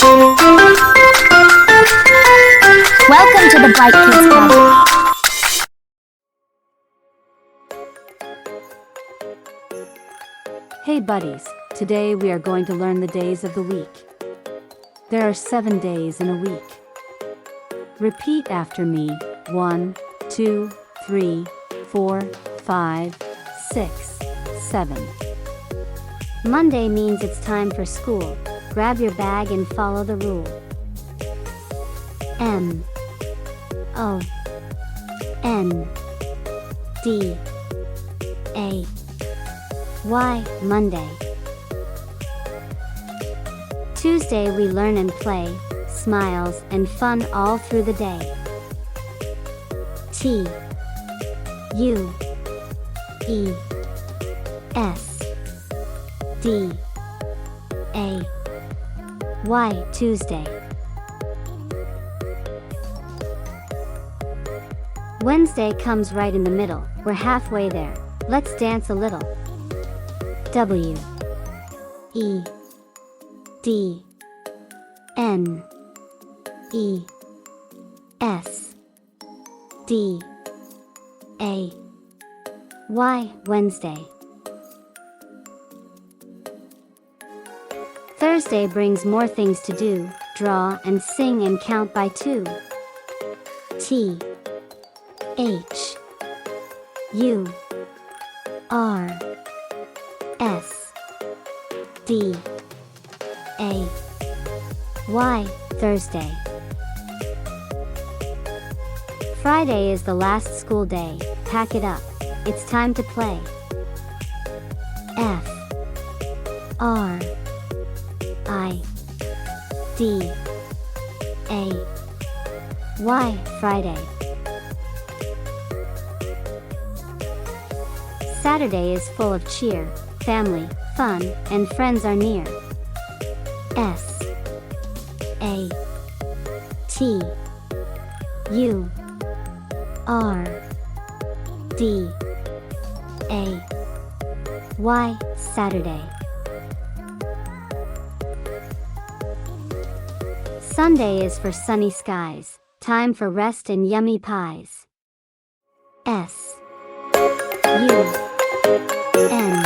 Welcome to the Bright Kids Club. Hey buddies, today we are going to learn the days of the week. There are 7 days in a week. Repeat after me. 1, 2, 3, 4, 5, 6, 7. Monday means it's time for school. Grab your bag and follow the rule. M O N D A Y, Monday. Tuesday we learn and play, smiles and fun all through the day. T U E S D A Y, Tuesday. Wednesday comes right in the middle. We're halfway there. Let's dance a little. W E D N E S D A Y, Wednesday. Thursday brings more things to do. Draw and sing and count by 2. T H U R S D A Y, Thursday. Friday is the last school day. Pack it up. It's time to play. F R I D A Y, Friday. Saturday is full of cheer, family, fun, and friends are near. S A T U R D A Y, Saturday. Sunday is for sunny skies, time for rest and yummy pies. S U N